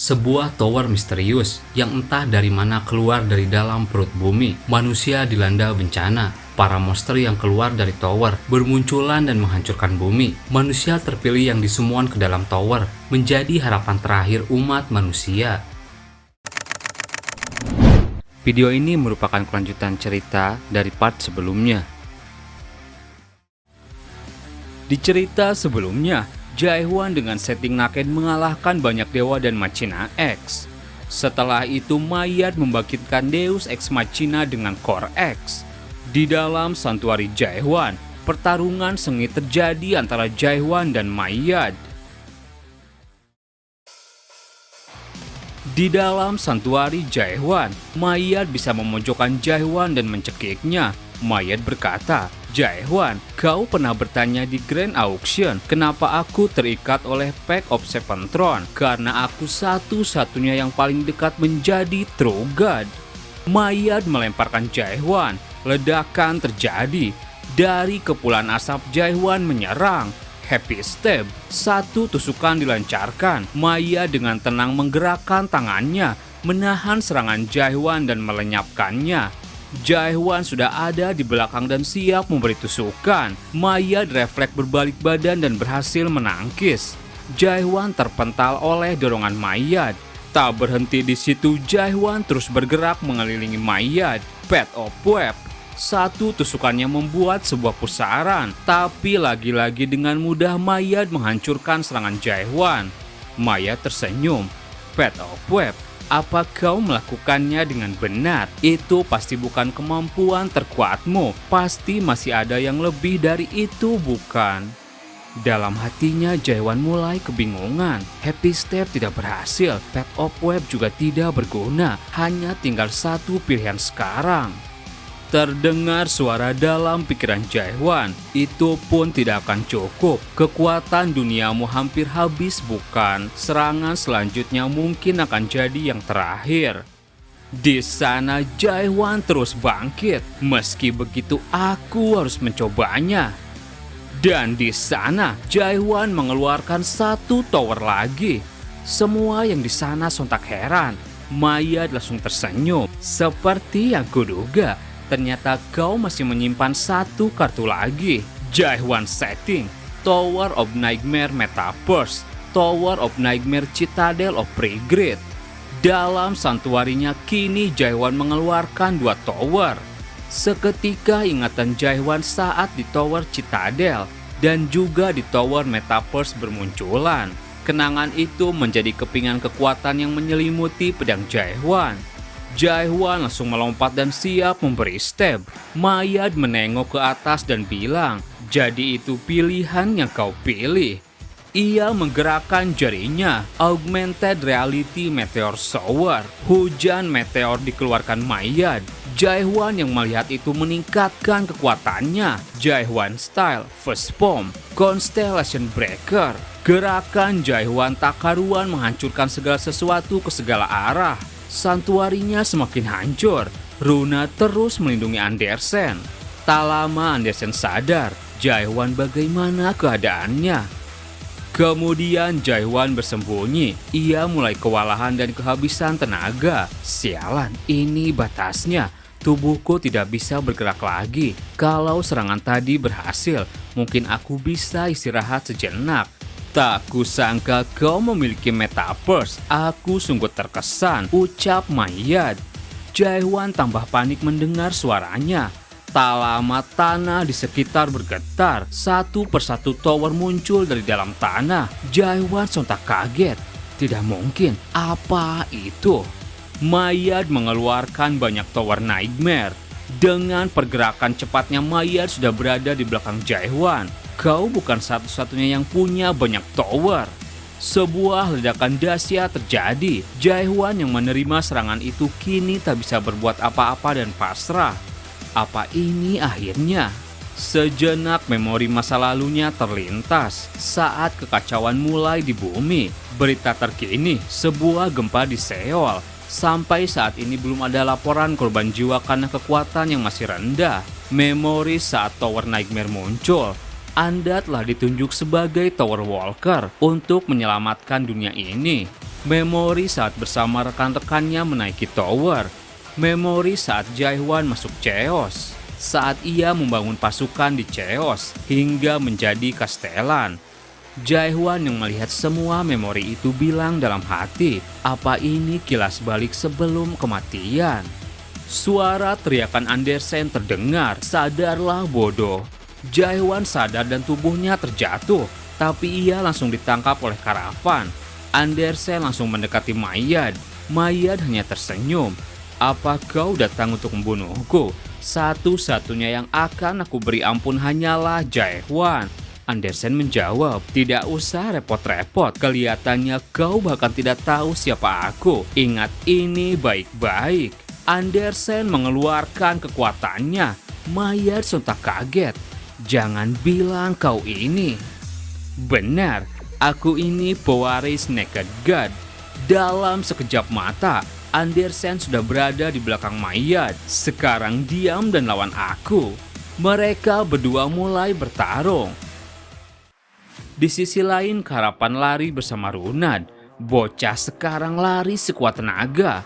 Sebuah tower misterius yang entah dari mana keluar dari dalam perut bumi. Manusia dilanda bencana. Para monster yang keluar dari tower bermunculan dan menghancurkan bumi. Manusia terpilih yang disemuan ke dalam tower menjadi harapan terakhir umat manusia. Video ini merupakan kelanjutan cerita dari part sebelumnya. Di cerita sebelumnya, Jaehwan dengan setting naked mengalahkan banyak dewa dan Machina X. Setelah itu Mayad membangkitkan Deus Ex Machina dengan Core X. Di dalam santuari Jaehwan, pertarungan sengit terjadi antara Jaehwan dan Mayad. Di dalam santuari Jaehwan, Mayad bisa memojokkan Jaehwan dan mencekiknya. Mayad berkata, "Jaehwan, kau pernah bertanya di Grand Auction kenapa aku terikat oleh Pact of Seven Throne? Karena aku satu-satunya yang paling dekat menjadi True God." Mayad melemparkan Jaehwan. Ledakan terjadi. Dari kepulan asap Jaehwan menyerang. Happy Stab. Satu tusukan dilancarkan. Mayad dengan tenang menggerakkan tangannya, menahan serangan Jaehwan dan melenyapkannya. Jaehwan sudah ada di belakang dan siap memberi tusukan. Mayad refleks berbalik badan dan berhasil menangkis. Jaehwan terpental oleh dorongan Mayad. Tak berhenti di situ, Jaehwan terus bergerak mengelilingi Mayad. Path of Web. Satu tusukannya membuat sebuah pusaran, tapi lagi-lagi dengan mudah Mayad menghancurkan serangan Jaehwan. Mayad tersenyum. Path of Web. Apa kau melakukannya dengan benar? Itu pasti bukan kemampuan terkuatmu. Pasti masih ada yang lebih dari itu, bukan? Dalam hatinya Jaehwan mulai kebingungan. Happy Step tidak berhasil. Path of Web juga tidak berguna. Hanya tinggal satu pilihan sekarang. Terdengar suara dalam pikiran Jaehwan. Itu pun tidak akan cukup. Kekuatan duniamu hampir habis, bukan? Serangan selanjutnya mungkin akan jadi yang terakhir. Di sana Jaehwan terus bangkit. Meski begitu aku harus mencobanya. Dan di sana Jaehwan mengeluarkan satu tower lagi. Semua yang di sana sontak heran. Mayad langsung tersenyum. Seperti yang kuduga. Ternyata kau masih menyimpan satu kartu lagi. Jaehwan setting. Tower of Nightmare Metaverse. Tower of Nightmare Citadel of Regret. Dalam santuarinya kini Jaehwan mengeluarkan dua tower. Seketika ingatan Jaehwan saat di Tower Citadel dan juga di Tower Metaverse bermunculan. Kenangan itu menjadi kepingan kekuatan yang menyelimuti pedang Jaehwan. Jaehwan langsung melompat dan siap memberi stab. Mayad menengok ke atas dan bilang, "Jadi itu pilihan yang kau pilih." Ia menggerakkan jarinya. Augmented Reality Meteor Shower. Hujan meteor dikeluarkan Mayad. Jaehwan yang melihat itu meningkatkan kekuatannya. Jaehwan Style First Bomb. Constellation Breaker. Gerakan Jaehwan tak karuan menghancurkan segala sesuatu ke segala arah. Santuarinya semakin hancur. Runa terus melindungi Andersen. Tak lama Andersen sadar, Jaehwan bagaimana keadaannya. Kemudian Jaehwan bersembunyi. Ia mulai kewalahan dan kehabisan tenaga. Sialan, ini batasnya. Tubuhku tidak bisa bergerak lagi. Kalau serangan tadi berhasil, mungkin aku bisa istirahat sejenak. Tak kusangka kau memiliki Metaverse. Aku sungguh terkesan, ucap Mayad. Jaehwan tambah panik mendengar suaranya. Tak lama tanah di sekitar bergetar. Satu persatu tower muncul dari dalam tanah. Jaehwan sontak kaget. Tidak mungkin, apa itu? Mayad mengeluarkan banyak tower Nightmare. Dengan pergerakan cepatnya Mayad sudah berada di belakang Jaehwan. Kau bukan satu-satunya yang punya banyak tower. Sebuah ledakan dahsyat terjadi. Jaehwan yang menerima serangan itu kini tak bisa berbuat apa-apa dan pasrah. Apa ini akhirnya? Sejenak memori masa lalunya terlintas saat kekacauan mulai di bumi. Berita terkini, sebuah gempa di Seoul. Sampai saat ini belum ada laporan korban jiwa karena kekuatan yang masih rendah. Memori saat Tower Nightmare muncul. Anda telah ditunjuk sebagai Tower Walker untuk menyelamatkan dunia ini. Memori saat bersama rekan-rekannya menaiki tower. Memori saat Jaehwan masuk Chaos. Saat ia membangun pasukan di Chaos hingga menjadi kastelan. Jaehwan yang melihat semua memori itu bilang dalam hati, apa ini kilas balik sebelum kematian? Suara teriakan Andersen terdengar, sadarlah bodoh. Jaehwan sadar dan tubuhnya terjatuh, tapi ia langsung ditangkap oleh Karavan. Andersen langsung mendekati Mayad. Mayad hanya tersenyum. Apa kau datang untuk membunuhku? Satu-satunya yang akan aku beri ampun hanyalah Jaehwan. Andersen menjawab, tidak usah repot-repot, kelihatannya kau bahkan tidak tahu siapa aku. Ingat ini baik-baik. Andersen mengeluarkan kekuatannya. Mayad sontak kaget. Jangan bilang kau ini. Benar, aku ini pewaris Naked God. Dalam sekejap mata, Andersen sudah berada di belakang Mayad. Sekarang diam dan lawan aku. Mereka berdua mulai bertarung. Di sisi lain, Karavan lari bersama Runad. Bocah sekarang lari sekuat tenaga.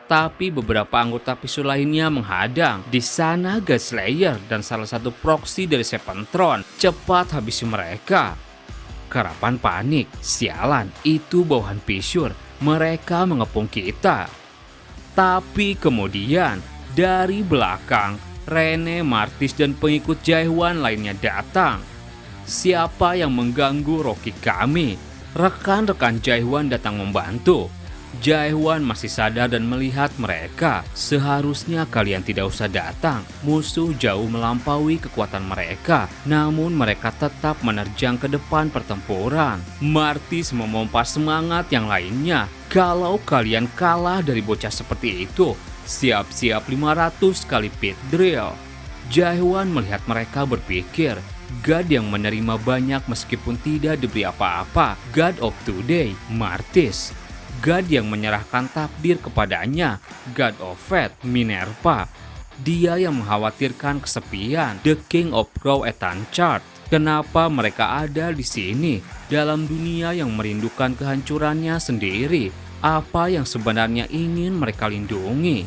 Tapi beberapa anggota Pisu lainnya menghadang. Di sana God Slayer dan salah satu proksi dari Sepentron cepat habisi mereka. Karavan panik. Sialan, itu bawahan Pisur. Mereka mengepung kita. Tapi kemudian dari belakang, Rene, Martis dan pengikut Jaehwan lainnya datang. Siapa yang mengganggu Rocky kami? Rekan-rekan Jaehwan datang membantu. Jaehwan masih sadar dan melihat mereka. Seharusnya kalian tidak usah datang. Musuh jauh melampaui kekuatan mereka. Namun mereka tetap menerjang ke depan pertempuran. Martis memompa semangat yang lainnya. Kalau kalian kalah dari bocah seperti itu, siap-siap 500 kali pit drill. Jaehwan melihat mereka berpikir, God yang menerima banyak meskipun tidak diberi apa-apa. God of Today, Martis. God yang menyerahkan takdir kepadanya. God of Fate, Minerva. Dia yang mengkhawatirkan kesepian. The King of Crow, Ethan Chart. Kenapa mereka ada di sini? Dalam dunia yang merindukan kehancurannya sendiri. Apa yang sebenarnya ingin mereka lindungi?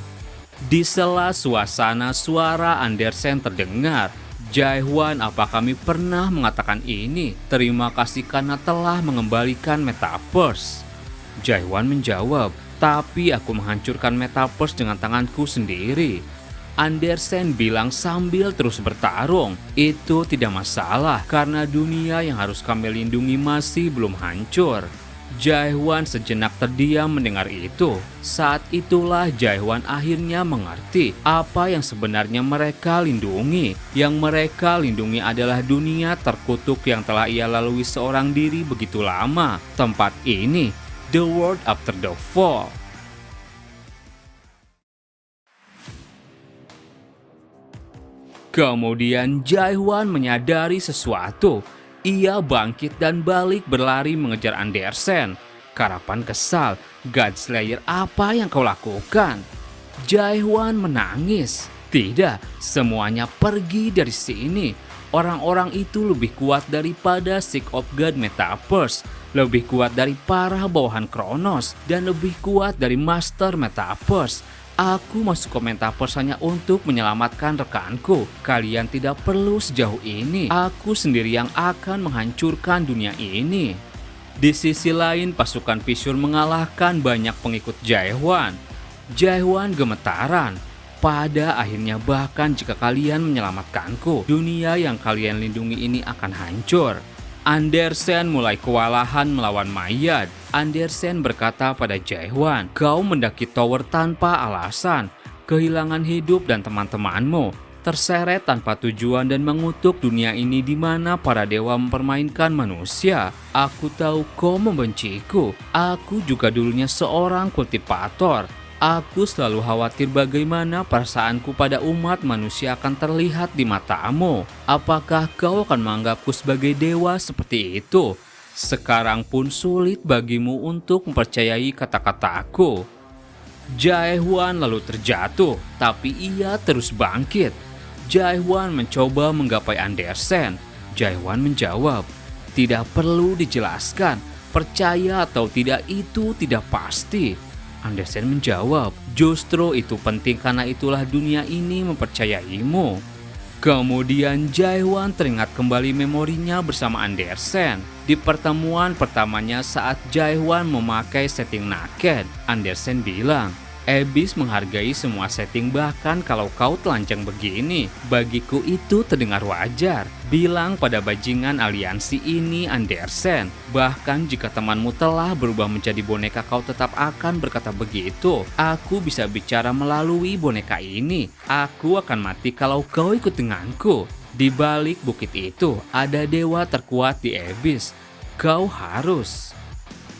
Di sela suasana, suara Andersen terdengar. Jaehwan, apa kami pernah mengatakan ini? Terima kasih karena telah mengembalikan Metaverse. Jaehwan menjawab, tapi aku menghancurkan Metaverse dengan tanganku sendiri. Andersen bilang sambil terus bertarung, itu tidak masalah karena dunia yang harus kami lindungi masih belum hancur. Jaehwan sejenak terdiam mendengar itu. Saat itulah Jaehwan akhirnya mengerti apa yang sebenarnya mereka lindungi. Yang mereka lindungi adalah dunia terkutuk yang telah ia lalui seorang diri begitu lama. Tempat ini, the world after the fall. Kemudian Jaehwan menyadari sesuatu. Ia bangkit dan balik berlari mengejar Andersen. Karavan kesal. God Slayer, apa yang kau lakukan? Jaehwan menangis. Tidak, semuanya pergi dari sini. Orang-orang itu lebih kuat daripada Sick of God Metaverse. Lebih kuat dari para bawahan Kronos. Dan lebih kuat dari Master Metaverse. Aku masuk ke Metaverse hanya untuk menyelamatkan rekanku. Kalian tidak perlu sejauh ini. Aku sendiri yang akan menghancurkan dunia ini. Di sisi lain, pasukan Pisur mengalahkan banyak pengikut Jaehwan. Jaehwan gemetaran. Pada akhirnya bahkan jika kalian menyelamatkanku, dunia yang kalian lindungi ini akan hancur. Andersen mulai kewalahan melawan Mayad. Andersen berkata pada Jaehwan, kau mendaki tower tanpa alasan, kehilangan hidup dan teman-temanmu, terseret tanpa tujuan dan mengutuk dunia ini di mana para dewa mempermainkan manusia. Aku tahu kau membenciku. Aku juga dulunya seorang kultivator. Aku selalu khawatir bagaimana perasaanku pada umat manusia akan terlihat di matamu. Apakah kau akan menganggapku sebagai dewa seperti itu? Sekarang pun sulit bagimu untuk mempercayai kata-kataku. Jaehwan lalu terjatuh, tapi ia terus bangkit. Jaehwan mencoba menggapai Andersen. Jaehwan menjawab, tidak perlu dijelaskan. Percaya atau tidak itu tidak pasti. Andersen menjawab, justru itu penting karena itulah dunia ini mempercayaimu. Kemudian Jae-hwan teringat kembali memorinya bersama Andersen. Di pertemuan pertamanya saat Jae-hwan memakai setting naked, Andersen bilang, Abyss menghargai semua setting bahkan kalau kau telanjang begini. Bagiku itu terdengar wajar. Bilang pada bajingan aliansi ini Andersen. Bahkan jika temanmu telah berubah menjadi boneka kau tetap akan berkata begitu. Aku bisa bicara melalui boneka ini. Aku akan mati kalau kau ikut denganku. Di balik bukit itu ada dewa terkuat di Abyss. Kau harus.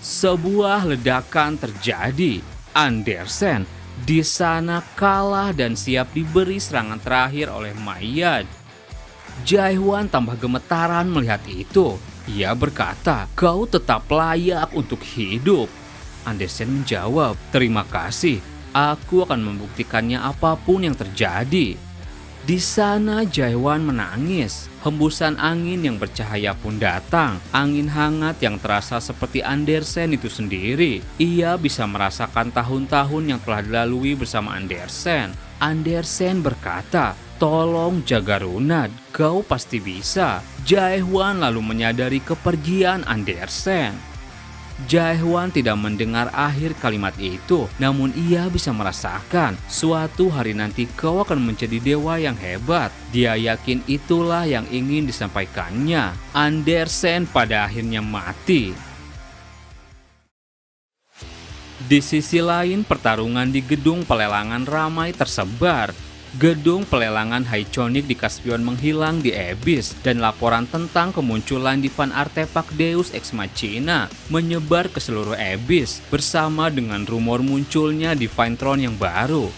Sebuah ledakan terjadi. Andersen di sana kalah dan siap diberi serangan terakhir oleh Mayad. Jae-hwan tambah gemetaran melihat itu. Ia berkata, kau tetap layak untuk hidup. Andersen menjawab, terima kasih. Aku akan membuktikannya apapun yang terjadi. Di sana Jae-hwan menangis. Hembusan angin yang bercahaya pun datang. Angin hangat yang terasa seperti Andersen itu sendiri. Ia bisa merasakan tahun-tahun yang telah dilalui bersama Andersen. Andersen berkata, tolong jaga Runad, kau pasti bisa. Jae-hwan lalu menyadari kepergian Andersen. Jae-hwan tidak mendengar akhir kalimat itu, namun ia bisa merasakan suatu hari nanti kau akan menjadi dewa yang hebat. Dia yakin itulah yang ingin disampaikannya. Andersen pada akhirnya mati. Di sisi lain, pertarungan di gedung pelelangan ramai tersebar. Gedung pelelangan Haichonic di Caspian menghilang di Abyss dan laporan tentang kemunculan Divine artefak Deus Ex Machina menyebar ke seluruh Abyss bersama dengan rumor munculnya Divine Throne yang baru.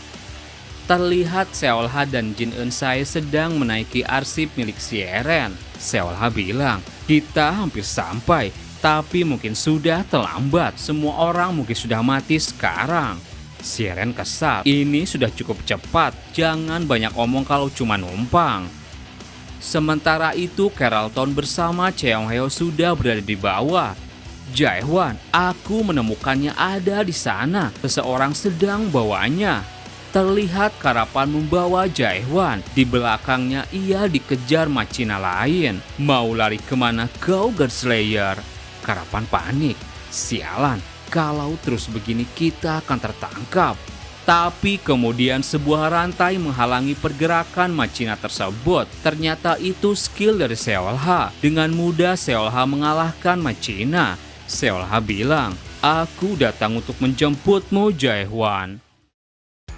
Terlihat Seolha dan Jin Eun-sae sedang menaiki arsip milik Sieren. Seolha bilang, kita hampir sampai, tapi mungkin sudah terlambat. Semua orang mungkin sudah mati sekarang. Sieren kesal, ini sudah cukup cepat, jangan banyak omong kalau cuma numpang. Sementara itu Carlton bersama Cheongheo sudah berada di bawah. Jae-hwan, aku menemukannya ada di sana, seseorang sedang bawanya. Terlihat Karapan membawa Jae-hwan, di belakangnya ia dikejar Machina lain. Mau lari kemana kau God Slayer? Karapan panik, sialan. Kalau terus begini kita akan tertangkap. Tapi kemudian sebuah rantai menghalangi pergerakan Machina tersebut. Ternyata itu skill dari Seolha. Dengan mudah Seolha mengalahkan Machina. Seolha bilang, aku datang untuk menjemputmu Jae-hwan.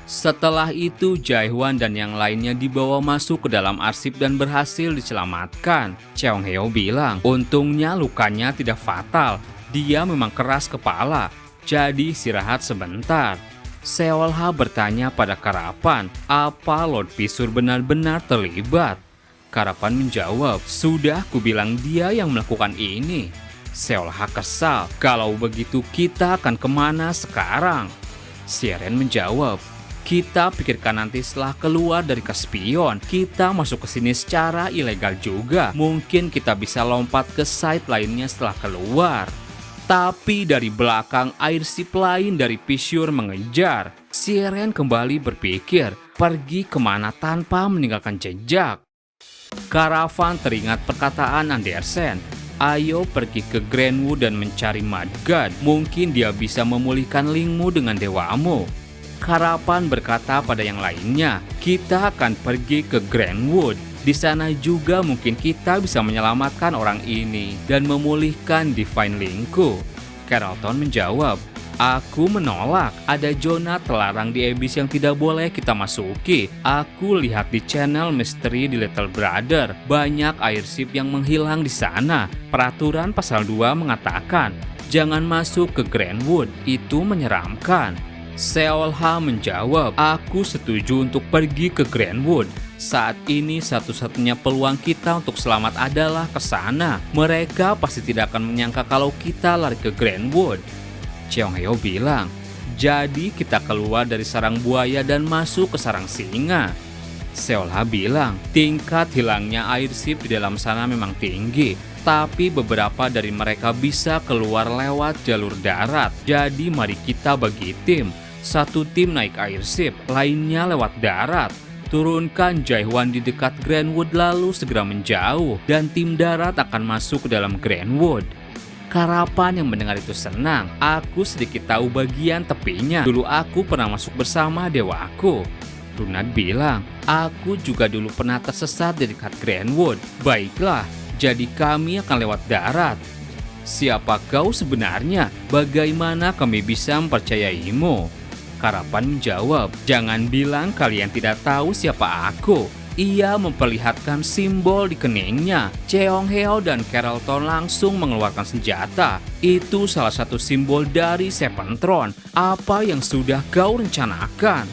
Setelah itu Jae-hwan dan yang lainnya dibawa masuk ke dalam arsip dan berhasil diselamatkan. Cheongheo bilang, untungnya lukanya tidak fatal. Dia memang keras kepala, jadi istirahat sebentar. Seolha bertanya pada Karapan, apa Lord Pisur benar-benar terlibat? Karapan menjawab, sudah kubilang dia yang melakukan ini. Seolha kesal, kalau begitu kita akan kemana sekarang? Sieren menjawab, kita pikirkan nanti setelah keluar dari Caspian. Kita masuk ke sini secara ilegal juga. Mungkin kita bisa lompat ke site lainnya setelah keluar. Tapi dari belakang airsip lain dari Pisur mengejar. Sieren kembali berpikir pergi kemana tanpa meninggalkan jejak. Karavan teringat perkataan Andersen. Ayo pergi ke Grandwood dan mencari Mudgod. Mungkin dia bisa memulihkan linkmu dengan dewamu. Karapan berkata pada yang lainnya, kita akan pergi ke Grandwood. Di sana juga mungkin kita bisa menyelamatkan orang ini dan memulihkan Divine Link-ku. Carlton menjawab, aku menolak. Ada zona terlarang di Abyss yang tidak boleh kita masuki. Aku lihat di channel misteri di Little Brother, banyak airship yang menghilang di sana. Peraturan pasal 2 mengatakan, jangan masuk ke Grandwood, itu menyeramkan. Seolha menjawab, aku setuju untuk pergi ke Grandwood. Saat ini satu-satunya peluang kita untuk selamat adalah ke sana. Mereka pasti tidak akan menyangka kalau kita lari ke Grandwood. Cheongheo bilang, jadi kita keluar dari sarang buaya dan masuk ke sarang singa. Seolha bilang, tingkat hilangnya airship di dalam sana memang tinggi. tapi beberapa dari mereka bisa keluar lewat jalur darat. Jadi mari kita bagi tim. Satu tim naik airship, lainnya lewat darat. Turunkan Jaihwan di dekat Grandwood lalu segera menjauh, dan tim darat akan masuk ke dalam Grandwood. Karapan yang mendengar itu senang. Aku sedikit tahu bagian tepinya. Dulu aku pernah masuk bersama dewaku. Runad bilang, aku juga dulu pernah tersesat di dekat Grandwood. Baiklah, jadi kami akan lewat darat. Siapa kau sebenarnya? Bagaimana kami bisa mempercayaimu? Karapan menjawab, jangan bilang kalian tidak tahu siapa aku. Ia memperlihatkan simbol di keningnya. Cheong Heo dan Carlton langsung mengeluarkan senjata. Itu salah satu simbol dari Seven Throne. Apa yang sudah kau rencanakan?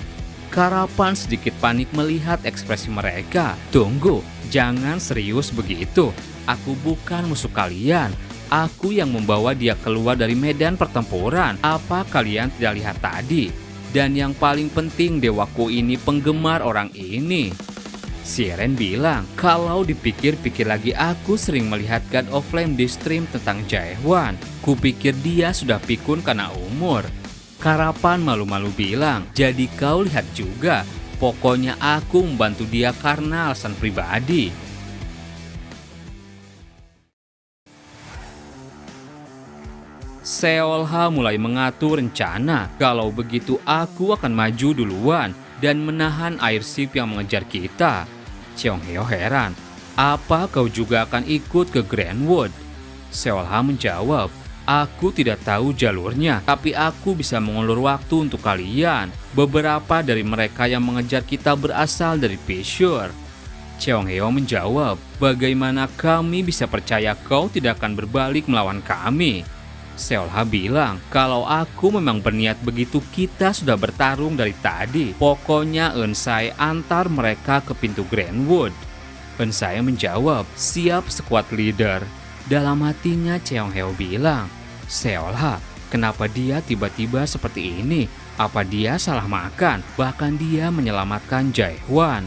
Karapan sedikit panik melihat ekspresi mereka. Tunggu, jangan serius begitu. Aku bukan musuh kalian. Aku yang membawa dia keluar dari medan pertempuran. Apa kalian tidak lihat tadi? Dan yang paling penting, dewaku ini penggemar orang ini. Siren bilang, kalau dipikir-pikir lagi aku sering melihat God of Flame di stream tentang Jaihwan. Kupikir dia sudah pikun karena umur. Karapan malu-malu bilang, jadi kau lihat juga. Pokoknya aku membantu dia karena alasan pribadi. Seolha mulai mengatur rencana. Kalau begitu aku akan maju duluan dan menahan airship yang mengejar kita. Cheong Heo heran. Apa kau juga akan ikut ke Grandwood? Seolha menjawab, aku tidak tahu jalurnya, tapi aku bisa mengulur waktu untuk kalian. Beberapa dari mereka yang mengejar kita berasal dari Pishur. Cheong Heo menjawab, bagaimana kami bisa percaya kau tidak akan berbalik melawan kami? Seolha bilang, kalau aku memang berniat begitu kita sudah bertarung dari tadi. Pokoknya Eun-sai antar mereka ke pintu Grandwood. Eun-sai menjawab, siap squad leader. Dalam hatinya Cheong Heo bilang, Seolha, kenapa dia tiba-tiba seperti ini? Apa dia salah makan? Bahkan dia menyelamatkan Jaihwan.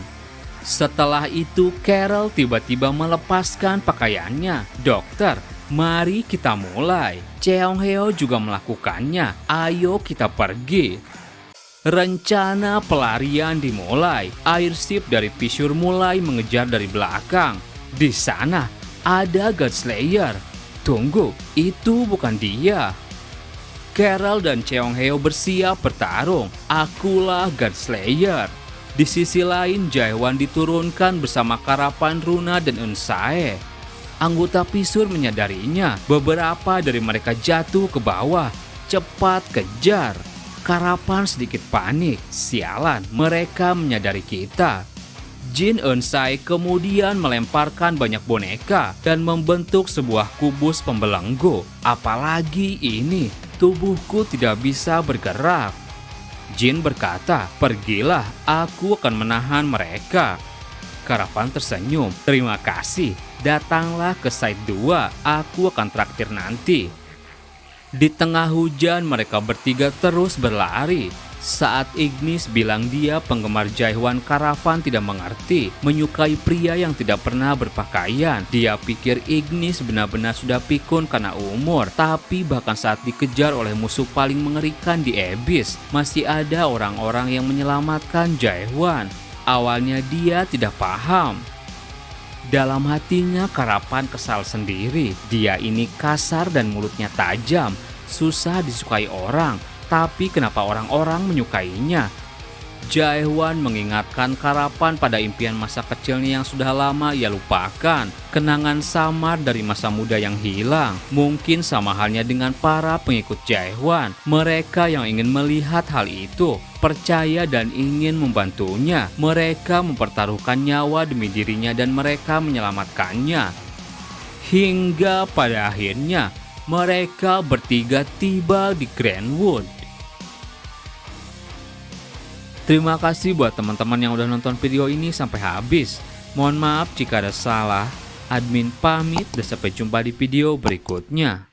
Setelah itu Carol tiba-tiba melepaskan pakaiannya. Dokter, mari kita mulai. Cheong Heo juga melakukannya. Ayo kita pergi. Rencana pelarian dimulai. Airship dari Pishur mulai mengejar dari belakang. Di sana ada God Slayer. Tunggu, itu bukan dia. Carol dan Cheong Heo bersiap bertarung. Akulah God Slayer. Di sisi lain Jaihwan diturunkan bersama Karapan, Runa, dan Eun-sae. Anggota Pishur menyadarinya. Beberapa dari mereka jatuh ke bawah. Cepat kejar. Karapan sedikit panik. Sialan, mereka menyadari kita. Jin Eun-sai kemudian melemparkan banyak boneka dan membentuk sebuah kubus pembelenggu. Apalagi ini, tubuhku tidak bisa bergerak. Jin berkata, pergilah, aku akan menahan mereka. Karapan tersenyum, terima kasih. Datanglah ke site 2, aku akan traktir nanti. Di tengah hujan mereka bertiga terus berlari. Saat Ignis bilang dia penggemar Jaihwan, Karavan tidak mengerti, menyukai pria yang tidak pernah berpakaian. Dia pikir Ignis benar-benar sudah pikun karena umur. Tapi bahkan saat dikejar oleh musuh paling mengerikan di Abyss, masih ada orang-orang yang menyelamatkan Jaihwan. Awalnya dia tidak paham. Dalam hatinya Karapan kesal sendiri. Dia ini kasar dan mulutnya tajam, susah disukai orang. Tapi kenapa orang-orang menyukainya? Jaihwan mengingatkan Karapan pada impian masa kecilnya yang sudah lama ia lupakan. Kenangan samar dari masa muda yang hilang. Mungkin sama halnya dengan para pengikut Jaihwan. Mereka yang ingin melihat hal itu, percaya dan ingin membantunya. Mereka mempertaruhkan nyawa demi dirinya dan mereka menyelamatkannya. Hingga pada akhirnya mereka bertiga tiba di Grandwood. Terima kasih buat teman-teman yang udah nonton video ini sampai habis. Mohon maaf jika ada salah. Admin pamit dan sampai jumpa di video berikutnya.